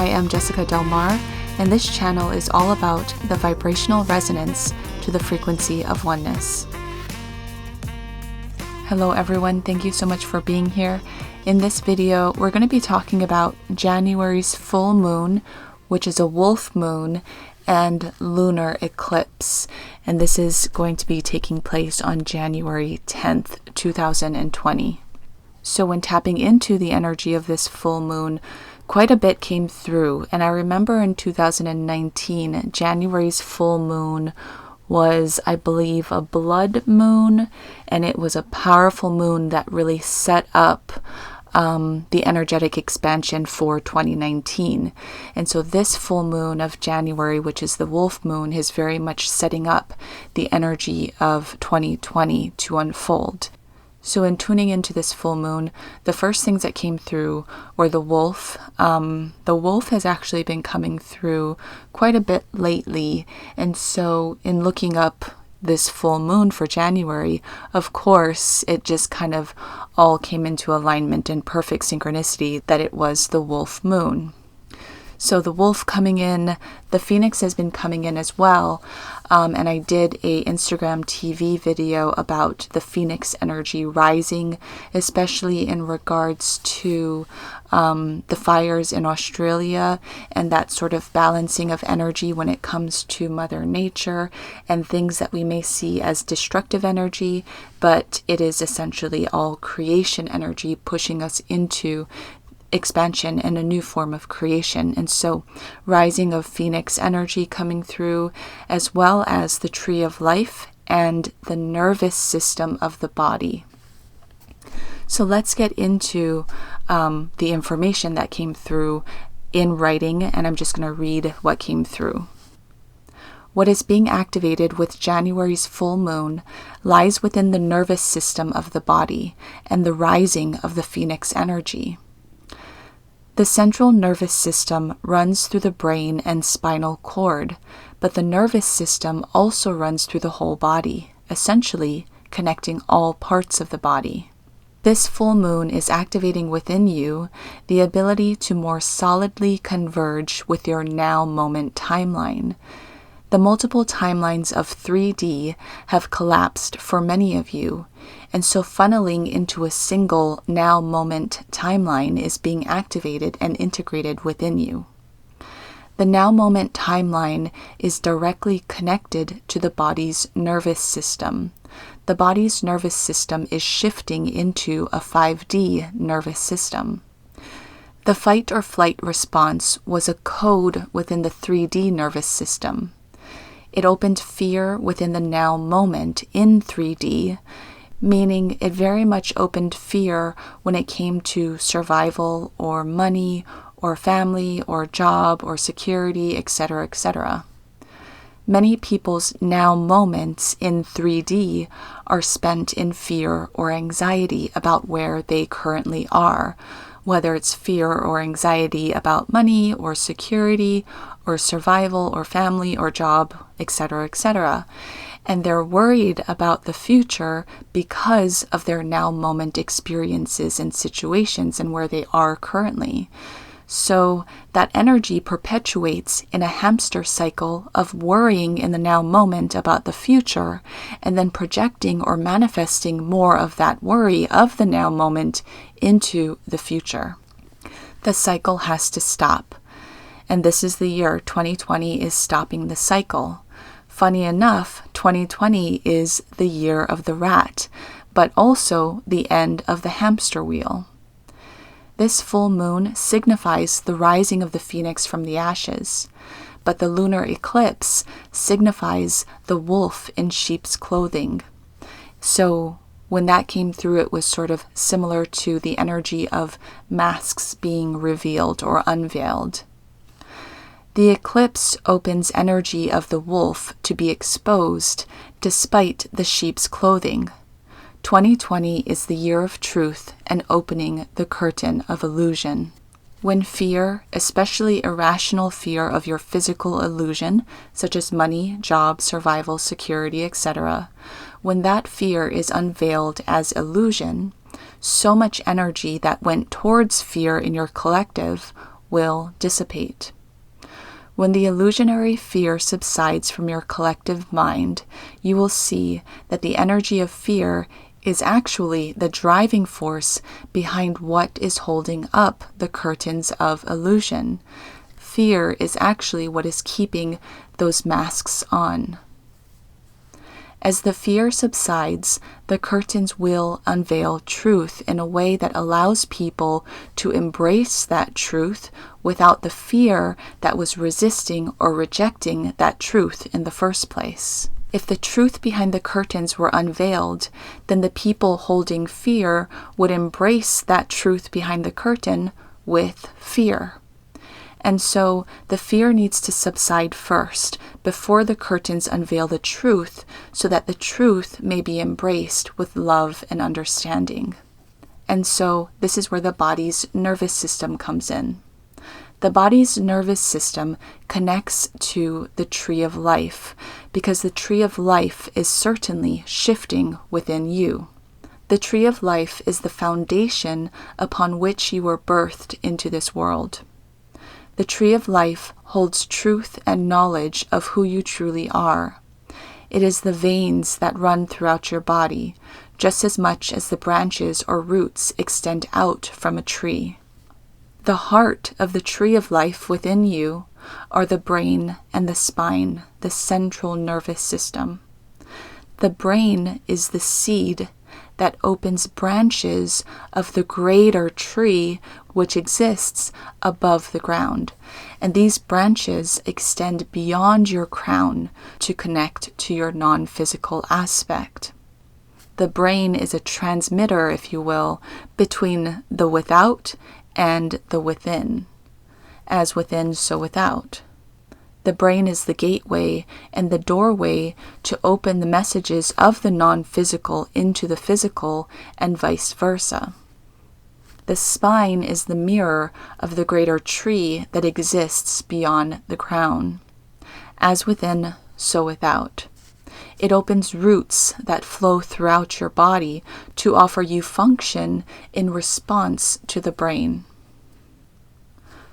I am Jessica Delmar, and this channel is all about the vibrational resonance to the frequency of oneness. Hello everyone, thank you so much for being here. In this video, we're going to be talking about January's full moon, which is a wolf moon, and lunar eclipse. And this is going to be taking place on January 10th, 2020. So when tapping into the energy of this full moon, quite a bit came through. And I remember in 2019, January's full moon was, I believe, a blood moon, and it was a powerful moon that really set up the energetic expansion for 2019. And so this full moon of January, which is the wolf moon, is very much setting up the energy of 2020 to unfold. So in tuning into this full moon, the first things that came through were the wolf. The wolf has actually been coming through quite a bit lately. And so in looking up this full moon for January, of course, it just kind of all came into alignment in perfect synchronicity that it was the wolf moon. So the wolf coming in, the phoenix has been coming in as well. And I did a Instagram TV video about the phoenix energy rising, especially in regards to the fires in Australia and that sort of balancing of energy when it comes to Mother Nature and things that we may see as destructive energy, but it is essentially all creation energy pushing us into expansion and a new form of creation. And so rising of phoenix energy coming through, as well as the tree of life and the nervous system of the body. So let's get into the information that came through in writing, and I'm just going to read what came through. What is being activated with January's full moon lies within the nervous system of the body and the rising of the phoenix energy. The central nervous system runs through the brain and spinal cord, but the nervous system also runs through the whole body, essentially connecting all parts of the body. This full moon is activating within you the ability to more solidly converge with your now moment timeline. The multiple timelines of 3D have collapsed for many of you, and so funneling into a single now moment timeline is being activated and integrated within you. The now moment timeline is directly connected to the body's nervous system. The body's nervous system is shifting into a 5D nervous system. The fight or flight response was a code within the 3D nervous system. It opened fear within the now moment in 3D, meaning it very much opened fear when it came to survival or money or family or job or security, etc., etc. Many people's now moments in 3D are spent in fear or anxiety about where they currently are, whether it's fear or anxiety about money or security or survival or family or job, etc., etc. And they're worried about the future because of their now moment experiences and situations and where they are currently. So that energy perpetuates in a hamster cycle of worrying in the now moment about the future and then projecting or manifesting more of that worry of the now moment into the future. The cycle has to stop. And this is the year 2020 is stopping the cycle. Funny enough, 2020 is the year of the rat, but also the end of the hamster wheel. This full moon signifies the rising of the phoenix from the ashes, but the lunar eclipse signifies the wolf in sheep's clothing. So when that came through, it was sort of similar to the energy of masks being revealed or unveiled. The eclipse opens energy of the wolf to be exposed despite the sheep's clothing. 2020 is the year of truth and opening the curtain of illusion. When fear, especially irrational fear of your physical illusion, such as money, job, survival, security, etc., when that fear is unveiled as illusion, so much energy that went towards fear in your collective will dissipate. When the illusionary fear subsides from your collective mind, you will see that the energy of fear is actually the driving force behind what is holding up the curtains of illusion. Fear is actually what is keeping those masks on. As the fear subsides, the curtains will unveil truth in a way that allows people to embrace that truth without the fear that was resisting or rejecting that truth in the first place. If the truth behind the curtains were unveiled, then the people holding fear would embrace that truth behind the curtain with fear. And so the fear needs to subside first before the curtains unveil the truth, so that the truth may be embraced with love and understanding. And so this is where the body's nervous system comes in. The body's nervous system connects to the tree of life, because the tree of life is certainly shifting within you. The tree of life is the foundation upon which you were birthed into this world. The tree of life holds truth and knowledge of who you truly are. It is the veins that run throughout your body, just as much as the branches or roots extend out from a tree. The heart of the tree of life within you are the brain and the spine, the central nervous system. The brain is the seed that opens branches of the greater tree which exists above the ground. And these branches extend beyond your crown to connect to your non-physical aspect. The brain is a transmitter, if you will, between the without and the within. As within, so without. The brain is the gateway and the doorway to open the messages of the non-physical into the physical, and vice versa. The spine is the mirror of the greater tree that exists beyond the crown. As within, so without. It opens roots that flow throughout your body to offer you function in response to the brain.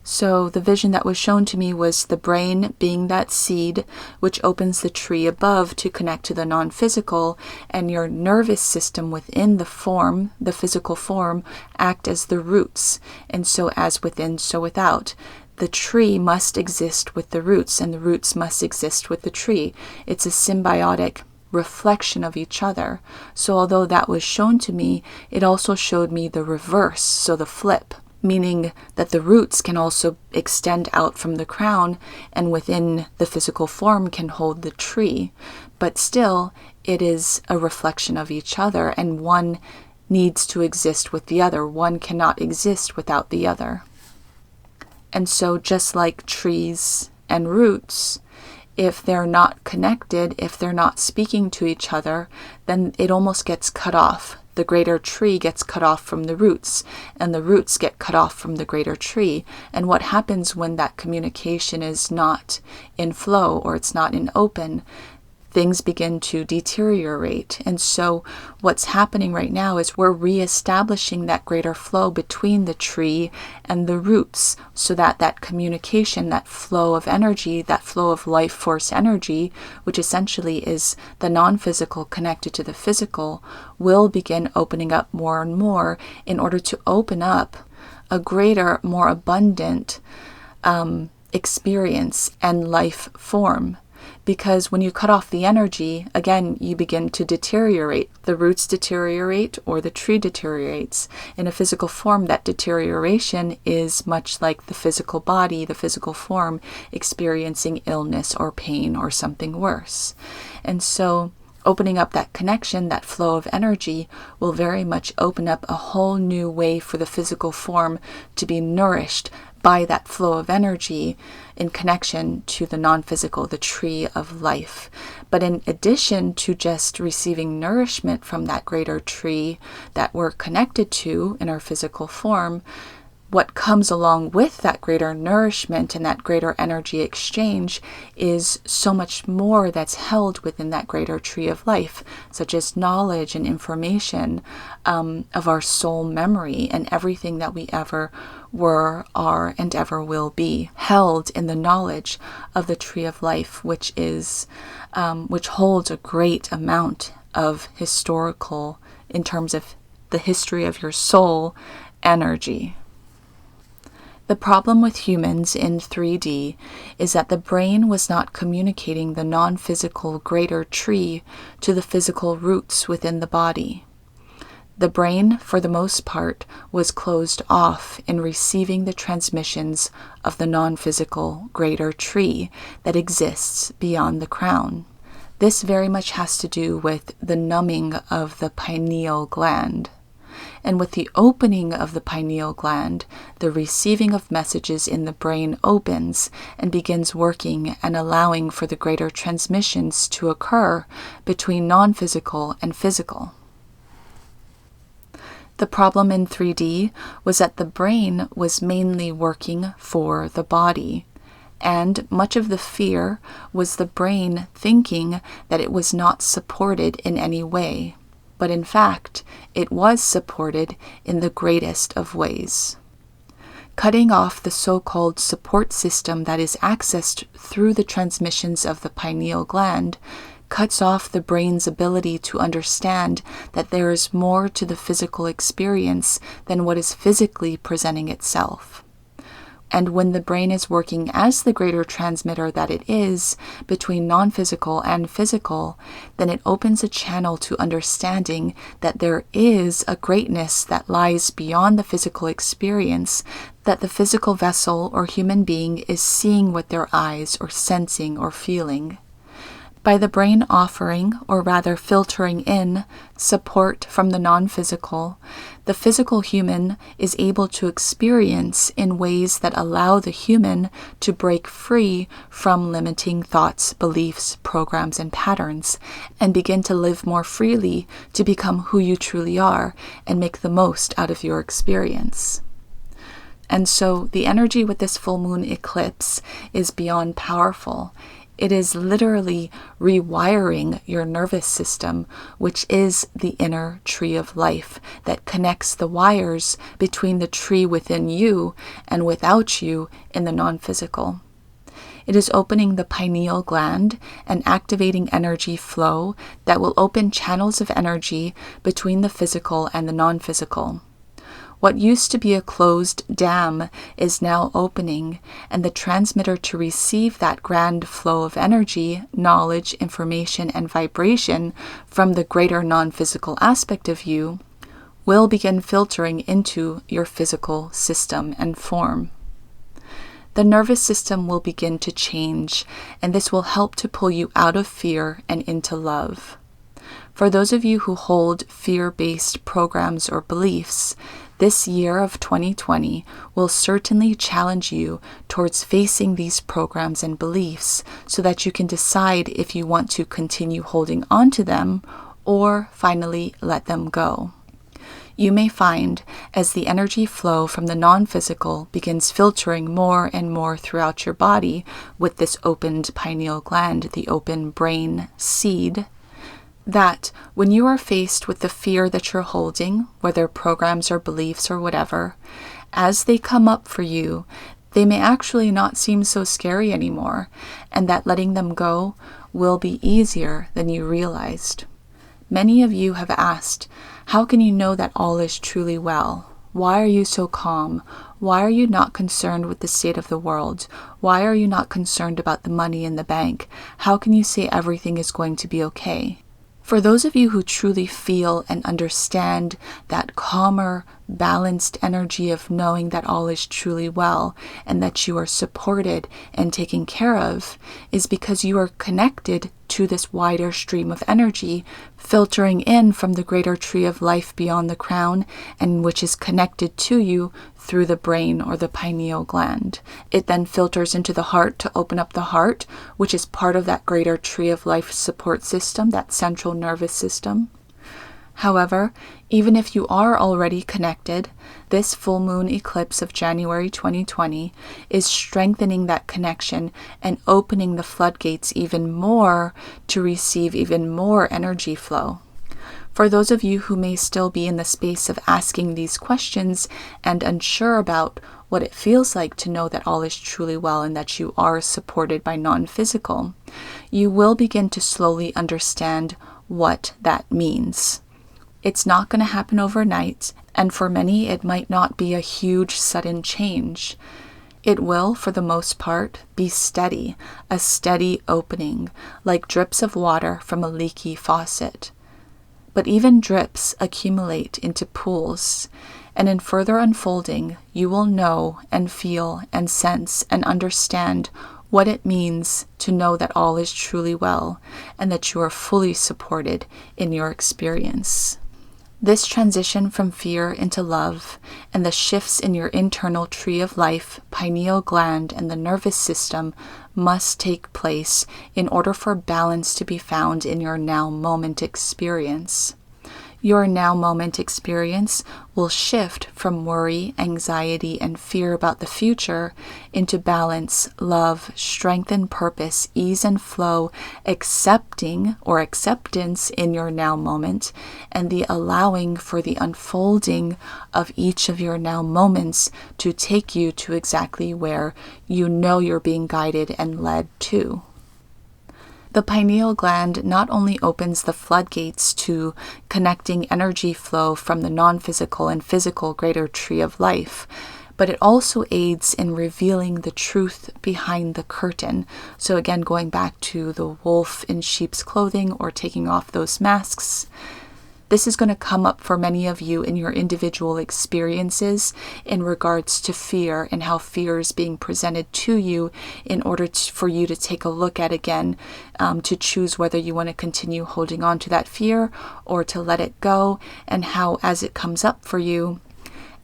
So the vision that was shown to me was the brain being that seed which opens the tree above to connect to the non-physical, and your nervous system within the form, the physical form, act as the roots. And so as within, so without. The tree must exist with the roots, and the roots must exist with the tree. It's a symbiotic reflection of each other. So although that was shown to me, it also showed me the reverse, so the flip. Meaning that the roots can also extend out from the crown, and within the physical form can hold the tree. But still, it is a reflection of each other, and one needs to exist with the other. One cannot exist without the other. And so just like trees and roots, if they're not connected, if they're not speaking to each other, then it almost gets cut off. The greater tree gets cut off from the roots, and the roots get cut off from the greater tree. And what happens when that communication is not in flow, or it's not in open? Things begin to deteriorate. And so what's happening right now is we're reestablishing that greater flow between the tree and the roots, so that that communication, that flow of energy, that flow of life force energy, which essentially is the non-physical connected to the physical, will begin opening up more and more in order to open up a greater, more abundant experience and life form. Because when you cut off the energy, again, you begin to deteriorate. The roots deteriorate, or the tree deteriorates. In a physical form, that deterioration is much like the physical body, the physical form, experiencing illness or pain or something worse. And so opening up that connection, that flow of energy, will very much open up a whole new way for the physical form to be nourished by that flow of energy in connection to the non-physical, the tree of life. But in addition to just receiving nourishment from that greater tree that we're connected to in our physical form, what comes along with that greater nourishment and that greater energy exchange is so much more that's held within that greater tree of life, such as knowledge and information of our soul memory and everything that we ever were, are, and ever will be, held in the knowledge of the tree of life, which holds a great amount of historical, in terms of the history of your soul, energy. The problem with humans in 3D is that the brain was not communicating the non-physical greater tree to the physical roots within the body. The brain, for the most part, was closed off in receiving the transmissions of the non-physical greater tree that exists beyond the crown. This very much has to do with the numbing of the pineal gland. And with the opening of the pineal gland, the receiving of messages in the brain opens and begins working and allowing for the greater transmissions to occur between non-physical and physical. The problem in 3D was that the brain was mainly working for the body, and much of the fear was the brain thinking that it was not supported in any way. But in fact, it was supported in the greatest of ways. Cutting off the so-called support system that is accessed through the transmissions of the pineal gland cuts off the brain's ability to understand that there is more to the physical experience than what is physically presenting itself. And when the brain is working as the greater transmitter that it is between non-physical and physical, then it opens a channel to understanding that there is a greatness that lies beyond the physical experience, that the physical vessel or human being is seeing with their eyes or sensing or feeling. By the brain offering, or rather filtering in, support from the non-physical, the physical human is able to experience in ways that allow the human to break free from limiting thoughts, beliefs, programs, and patterns, and begin to live more freely to become who you truly are and make the most out of your experience. And so the energy with this full moon eclipse is beyond powerful. It is literally rewiring your nervous system, which is the inner tree of life that connects the wires between the tree within you and without you in the non-physical. It is opening the pineal gland and activating energy flow that will open channels of energy between the physical and the non-physical. What used to be a closed dam is now opening, and the transmitter to receive that grand flow of energy, knowledge, information, and vibration from the greater non-physical aspect of you will begin filtering into your physical system and form. The nervous system will begin to change, and this will help to pull you out of fear and into love. For those of you who hold fear-based programs or beliefs, this year of 2020 will certainly challenge you towards facing these programs and beliefs so that you can decide if you want to continue holding on to them or finally let them go. You may find, as the energy flow from the non-physical begins filtering more and more throughout your body with this opened pineal gland, the open brain seed, that when you are faced with the fear that you're holding, whether programs or beliefs or whatever, as they come up for you, they may actually not seem so scary anymore, and that letting them go will be easier than you realized. Many of you have asked, how can you know that all is truly well? Why are you so calm? Why are you not concerned with the state of the world? Why are you not concerned about the money in the bank? How can you say everything is going to be okay? For those of you who truly feel and understand that calmer, balanced energy of knowing that all is truly well and that you are supported and taken care of, is because you are connected to this wider stream of energy filtering in from the greater tree of life beyond the crown, and which is connected to you through the brain or the pineal gland. It then filters into the heart to open up the heart, which is part of that greater tree of life support system, that central nervous system. However, even if you are already connected, this full moon eclipse of January 2020 is strengthening that connection and opening the floodgates even more to receive even more energy flow. For those of you who may still be in the space of asking these questions and unsure about what it feels like to know that all is truly well and that you are supported by non-physical, you will begin to slowly understand what that means. It's not going to happen overnight, and for many it might not be a huge sudden change. It will, for the most part, be steady, a steady opening, like drips of water from a leaky faucet. But even drips accumulate into pools, and in further unfolding, you will know and feel and sense and understand what it means to know that all is truly well and that you are fully supported in your experience. This transition from fear into love and the shifts in your internal tree of life, pineal gland, and the nervous system must take place in order for balance to be found in your now moment experience. Your now moment experience will shift from worry, anxiety, and fear about the future into balance, love, strength and purpose, ease and flow, accepting or acceptance in your now moment, and the allowing for the unfolding of each of your now moments to take you to exactly where you know you're being guided and led to. The pineal gland not only opens the floodgates to connecting energy flow from the non-physical and physical greater tree of life, but it also aids in revealing the truth behind the curtain. So again, going back to the wolf in sheep's clothing or taking off those masks, this is going to come up for many of you in your individual experiences in regards to fear and how fear is being presented to you in order for you to take a look at again, to choose whether you want to continue holding on to that fear or to let it go, and how as it comes up for you,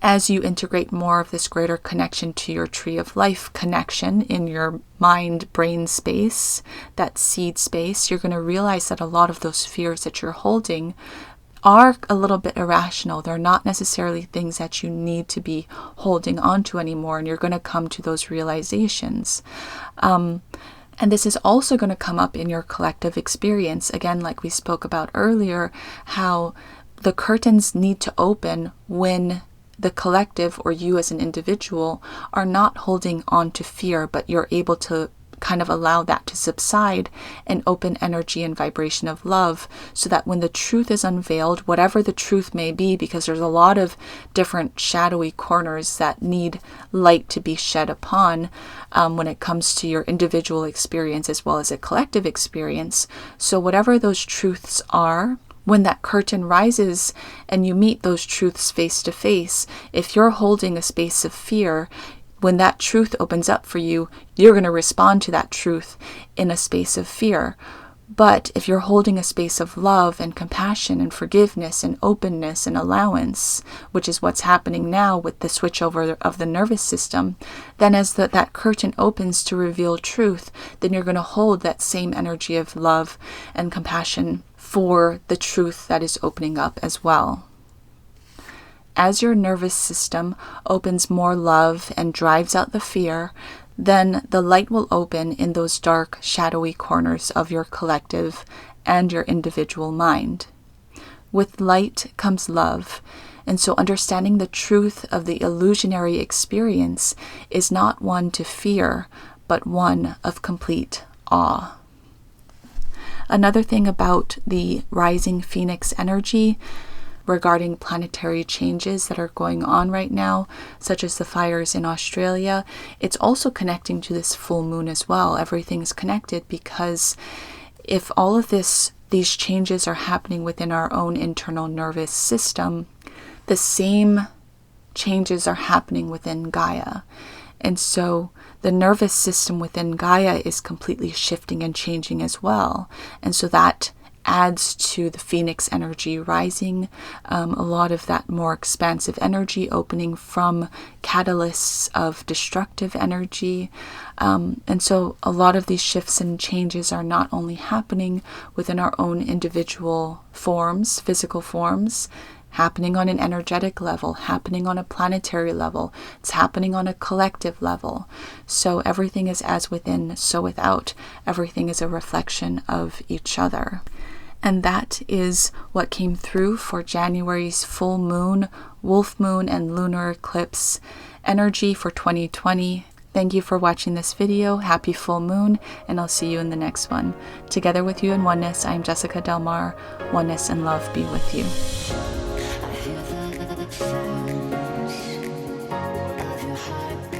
as you integrate more of this greater connection to your tree of life connection in your mind-brain space, that seed space, you're going to realize that a lot of those fears that you're holding are a little bit irrational. They're not necessarily things that you need to be holding on to anymore, and you're going to come to those realizations. And this is also going to come up in your collective experience. Again, like we spoke about earlier, how the curtains need to open when the collective or you as an individual are not holding on to fear, but you're able to kind of allow that to subside and open energy and vibration of love, so that when the truth is unveiled, whatever the truth may be, because there's a lot of different shadowy corners that need light to be shed upon when it comes to your individual experience as well as a collective experience. So whatever those truths are, when that curtain rises and you meet those truths face to face, if you're holding a space of fear, when that truth opens up for you, you're going to respond to that truth in a space of fear. But if you're holding a space of love and compassion and forgiveness and openness and allowance, which is what's happening now with the switchover of the nervous system, then as that curtain opens to reveal truth, then you're going to hold that same energy of love and compassion for the truth that is opening up as well. As your nervous system opens more love and drives out the fear, then the light will open in those dark, shadowy corners of your collective and your individual mind. With light comes love, and so understanding the truth of the illusionary experience is not one to fear, but one of complete awe. Another thing about the rising phoenix energy regarding planetary changes that are going on right now, such as the fires in Australia, it's also connecting to this full moon as well. Everything's connected, because if all of these changes are happening within our own internal nervous system, the same changes are happening within Gaia. And so the nervous system within Gaia is completely shifting and changing as well. And so that adds to the phoenix energy rising, a lot of that more expansive energy opening from catalysts of destructive energy. And so a lot of these shifts and changes are not only happening within our own individual forms, physical forms, happening on an energetic level, happening on a planetary level, it's happening on a collective level. So everything is as within, so without. Everything is a reflection of each other. And that is what came through for January's full moon, wolf moon, and lunar eclipse energy for 2020. Thank you for watching this video. Happy full moon, and I'll see you in the next one. Together with you in oneness, I'm Jessica Delmar. Oneness and love be with you. Sounds of your heart